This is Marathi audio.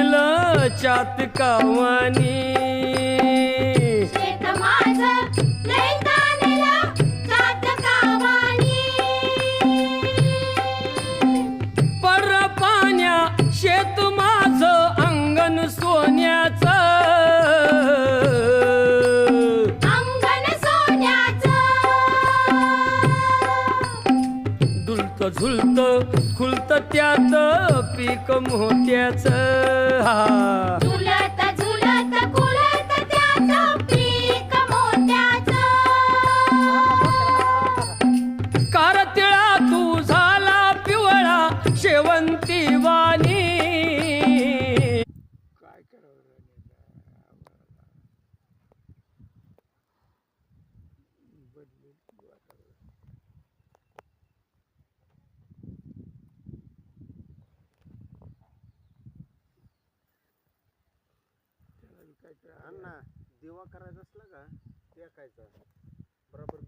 ताणलं चातकावानी शेत माझं लय ताणलं चातकावानी पर पाण्या शेत माझं अंगण सोन्याचं अंगण सोन्याचं डुलत झुलत खुलत त्यात पीक मोत्याचं हा झुलत झुलत खुलत त्याचं पीक मोत्याचं कारतिळा तू झाला पिवळा शेवंती वाणी काय करावं अण्णा दिवा करायचा असला का टेकायचा बरोबर